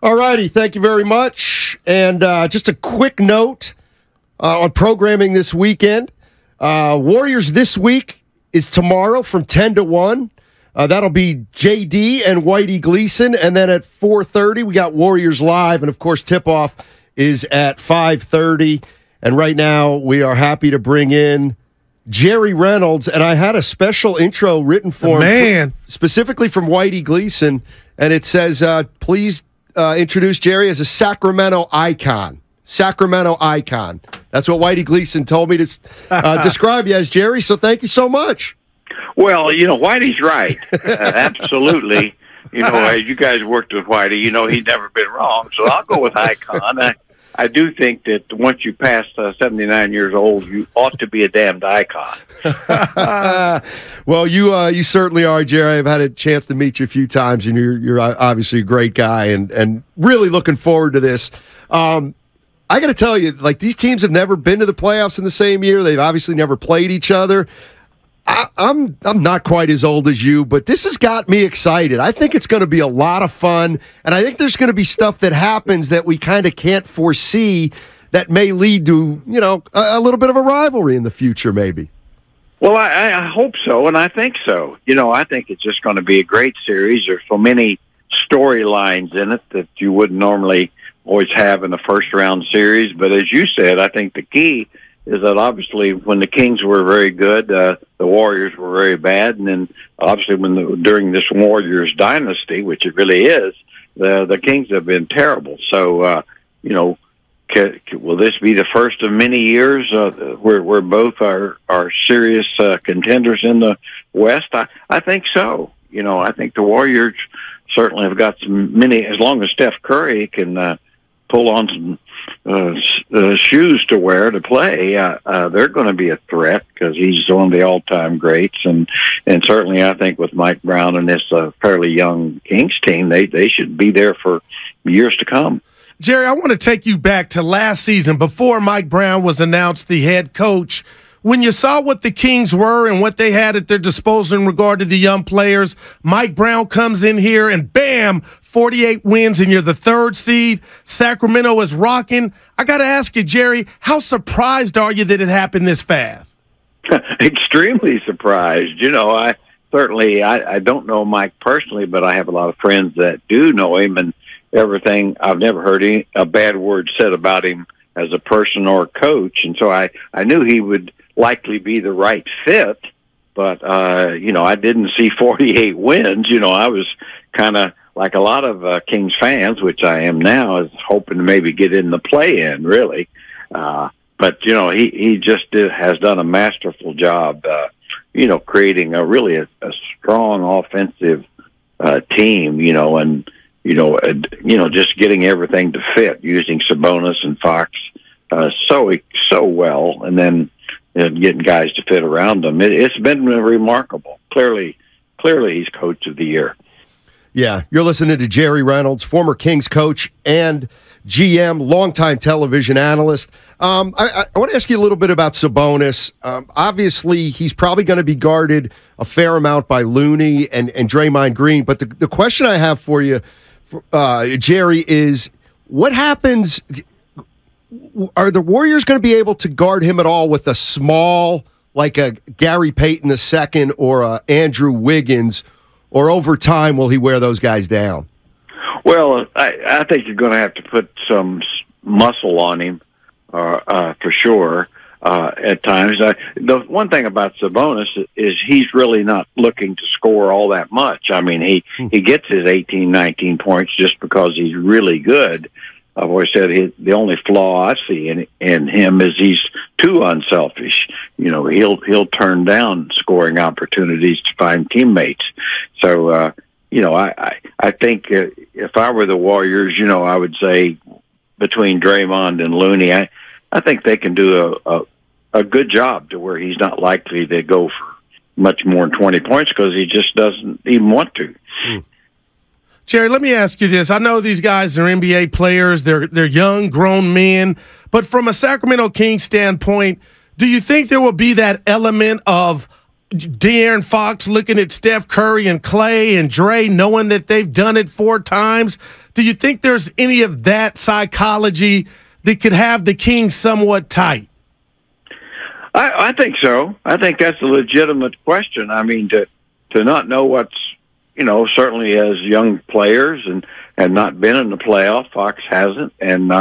All righty, thank you very much. And just a quick note on programming this weekend. Warriors this week is tomorrow from 10 to 1. That'll be JD and Whitey Gleason. And then at 4:30, we got Warriors Live. And, of course, tip-off is at 5:30. And right now, we are happy to bring in Jerry Reynolds. And I had a special intro written for him, specifically from Whitey Gleason. And it says, please introduce Jerry as a Sacramento icon. Sacramento icon. That's what Whitey Gleason told me to describe you as, Jerry. So thank you so much. Well, Whitey's right. Absolutely. As you guys worked with Whitey, he's never been wrong. So I'll go with icon. I do think that once you pass 79 years old, you ought to be a damned icon. Well, you certainly are, Jerry. I've had a chance to meet you a few times, and you're obviously a great guy, and really looking forward to this. I got to tell you, these teams have never been to the playoffs in the same year. They've obviously never played each other. I'm not quite as old as you, but this has got me excited. I think it's going to be a lot of fun, and I think there's going to be stuff that happens that we kind of can't foresee that may lead to, a little bit of a rivalry in the future, maybe. Well, I hope so, and I think so. I think it's just going to be a great series. There's so many storylines in it that you wouldn't normally always have in a first-round series. But as you said, I think the key is that obviously when the Kings were very good, the Warriors were very bad, and then obviously during this Warriors dynasty, which it really is, the Kings have been terrible. So, will this be the first of many years where both are serious contenders in the West? I think so. I think the Warriors certainly have got as long as Steph Curry can pull on some shoes to wear to play, they're going to be a threat because he's one of the all-time greats, and certainly I think with Mike Brown and this fairly young Kings team, they should be there for years to come. Jerry, I want to take you back to last season before Mike Brown was announced the head coach. When you saw what the Kings were and what they had at their disposal in regard to the young players, Mike Brown comes in here and bam, 48 wins and you're the third seed. Sacramento is rocking. I got to ask you, Jerry, how surprised are you that it happened this fast? Extremely surprised. I don't know Mike personally, but I have a lot of friends that do know him, and everything. I've never heard a bad word said about him as a person or a coach, and so I knew he would likely be the right fit, but I didn't see 48 wins. I was kind of like a lot of Kings fans, which I am now, is hoping to maybe get in the play-in, really. But he just has done a masterful job, creating a really a strong offensive team, and just getting everything to fit using Sabonis and Fox so well, and then getting guys to fit around them. It's been remarkable. Clearly, he's Coach of the Year. Yeah, you're listening to Jerry Reynolds, former Kings coach and GM, longtime television analyst. I want to ask you a little bit about Sabonis. Obviously, he's probably going to be guarded a fair amount by Looney and Draymond Green. But the question I have for you, Jerry, is what happens? Are the Warriors going to be able to guard him at all with a small, like a Gary Payton II or a Andrew Wiggins, or over time will he wear those guys down? Well, I think you're going to have to put some muscle on him for sure at times. The one thing about Sabonis is he's really not looking to score all that much. I mean, he gets his 18, 19 points just because he's really good. I've always said the only flaw I see in him is he's too unselfish. He'll turn down scoring opportunities to find teammates. So, I think if I were the Warriors, I would say between Draymond and Looney, I think they can do a good job to where he's not likely to go for much more than 20 points because he just doesn't even want to. Jerry, let me ask you this. I know these guys are NBA players. They're young, grown men. But from a Sacramento Kings standpoint, do you think there will be that element of De'Aaron Fox looking at Steph Curry and Clay and Dre, knowing that they've done it 4 times. Do you think there's any of that psychology that could have the Kings somewhat tight? I think so. I think that's a legitimate question. I mean, to not know what's, certainly as young players and not been in the playoff, Fox hasn't, and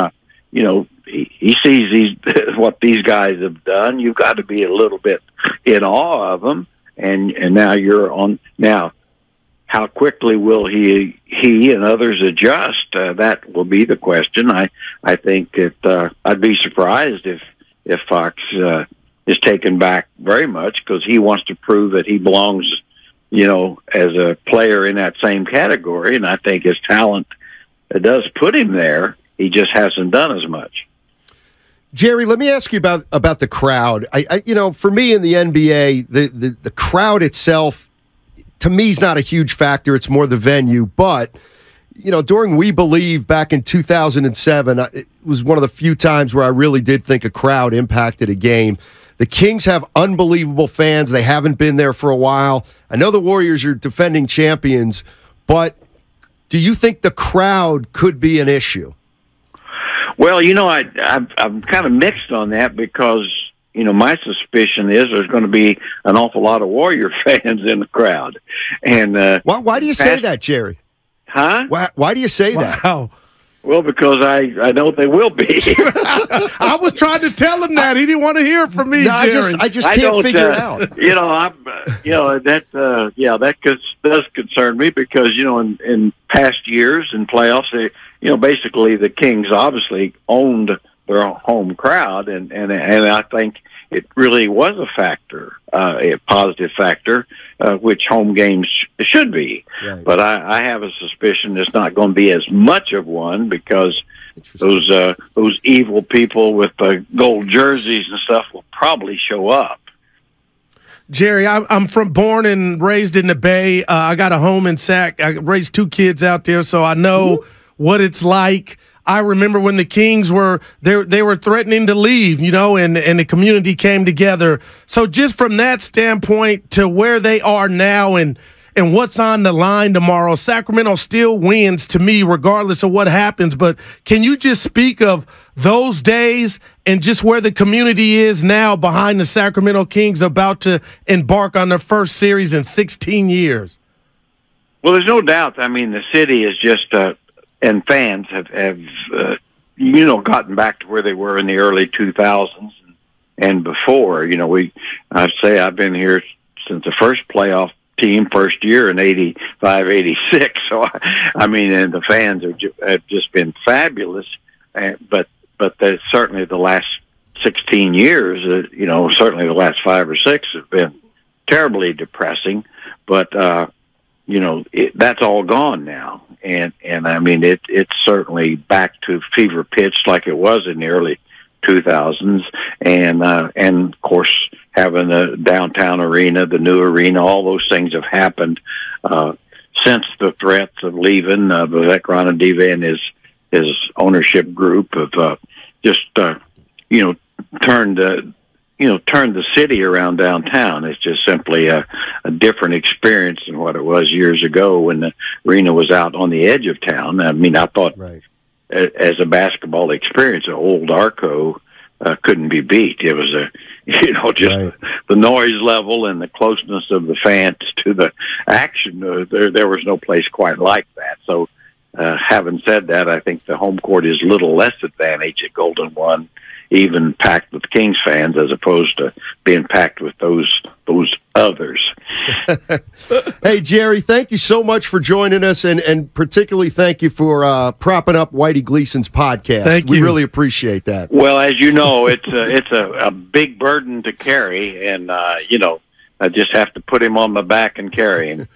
he sees what these guys have done. You've got to be a little bit in awe of them, and now you're on now. How quickly will he and others adjust? That will be the question. I think that I'd be surprised if Fox is taken back very much, because he wants to prove that he belongs, as a player in that same category. And I think his talent does put him there. He just hasn't done as much. Jerry, let me ask you about the crowd. For me in the NBA, the crowd itself, to me, is not a huge factor. It's more the venue. But, during We Believe back in 2007, it was one of the few times where I really did think a crowd impacted a game. The Kings have unbelievable fans. They haven't been there for a while. I know the Warriors are defending champions, but do you think the crowd could be an issue? Well, I'm kind of mixed on that, because, my suspicion is there's going to be an awful lot of Warrior fans in the crowd. And why do you say that, Jerry? Huh? Why do you say that? Wow. Well, because I know they will be. I was trying to tell him that. He didn't want to hear it from me, Jerry. I just can't figure it out. That does concern me, because, in past years in playoffs, basically the Kings obviously owned their home crowd, and I think it really was a factor, a positive factor, which home games should be. Right. But I have a suspicion it's not going to be as much of one, because those evil people with the gold jerseys and stuff will probably show up. Jerry, I'm born and raised in the Bay. I got a home in Sac. I raised 2 kids out there, so I know what it's like. I remember when the Kings were they were threatening to leave, and the community came together. So just from that standpoint to where they are now and what's on the line tomorrow, Sacramento still wins to me regardless of what happens. But can you just speak of those days and just where the community is now behind the Sacramento Kings about to embark on their first series in 16 years? Well, there's no doubt. I mean, the city is just and fans have gotten back to where they were in the early 2000s and before. I'd say I've been here since the first playoff team first year in 85, 86. So, and the fans have just been fabulous. But certainly the last 16 years, certainly the last 5 or 6 have been terribly depressing. But, that's all gone now. And it's certainly back to fever pitch like it was in the early 2000s, and of course having the downtown arena, the new arena, all those things have happened since the threats of leaving. Vivek Ranadive and his ownership group have turned the city around downtown. It's just simply a different experience than what it was years ago when the arena was out on the edge of town. I thought as a basketball experience, Old Arco couldn't be beat. It was the noise level and the closeness of the fans to the action. There was no place quite like that. So having said that, I think the home court is a little less advantage at Golden One, even packed with Kings fans, as opposed to being packed with those others. Hey, Jerry, thank you so much for joining us, and particularly thank you for propping up Whitey Gleason's podcast. Thank you. We really appreciate that. Well, as you know, it's a big burden to carry, and I just have to put him on my back and carry him.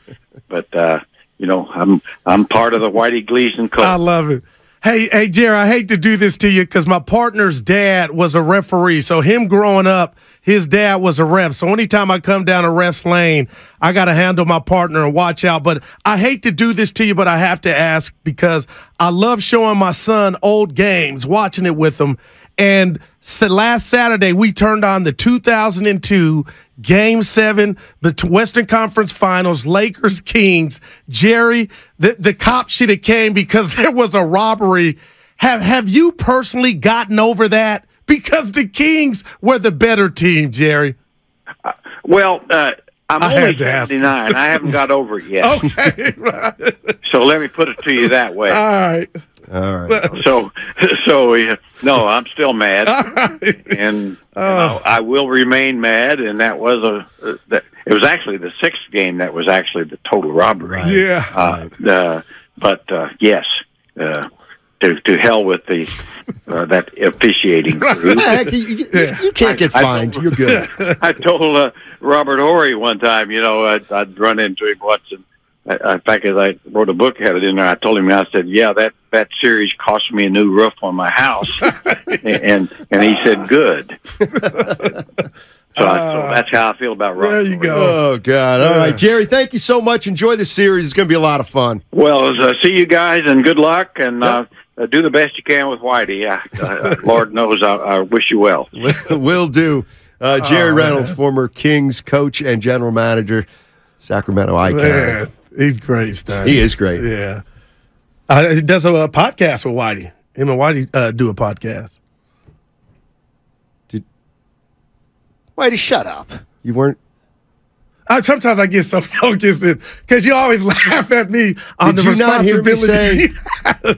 But I'm part of the Whitey Gleason cult. I love it. Hey, Jerry, I hate to do this to you because my partner's dad was a referee. So him growing up, his dad was a ref. So anytime I come down a ref's lane, I got to handle my partner and watch out. But I hate to do this to you, but I have to ask because I love showing my son old games, watching it with him. And last Saturday, we turned on the 2002 Game 7, the Western Conference Finals, Lakers, Kings. Jerry, the cops should have came because there was a robbery. Have you personally gotten over that? Because the Kings were the better team, Jerry. Well, I'm only 79. I haven't got over it yet. Okay, right. So let me put it to you that way. All right. So no, I'm still mad, and I will remain mad. And that was it was actually the sixth game that was actually the total robbery. Right. Yeah. But yes. To hell with the that officiating crew. You can't get fined. You're good. I told Robert Horry one time, I'd run into him once, and in fact, as I wrote a book, had it in there. I told him, I said, "Yeah, that series cost me a new roof on my house," and he said, "Good." So that's how I feel about Robert. There you go. Oh, God. All right, Jerry, thank you so much. Enjoy the series. It's going to be a lot of fun. Well, see you guys, and good luck, and do the best you can with Whitey. Lord knows I wish you well. Will do. Jerry Reynolds, former Kings coach and general manager, Sacramento icon. He's great, Steiny. He is great. Yeah. He does a podcast with Whitey. Him and Whitey do a podcast. Whitey, shut up. You weren't. Sometimes I get so focused because you always laugh at me on the responsibility.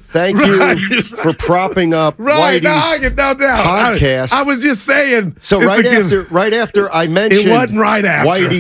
Thank you for propping up Whitey's podcast. I was just saying. So right after I mentioned it wasn't right after. Whitey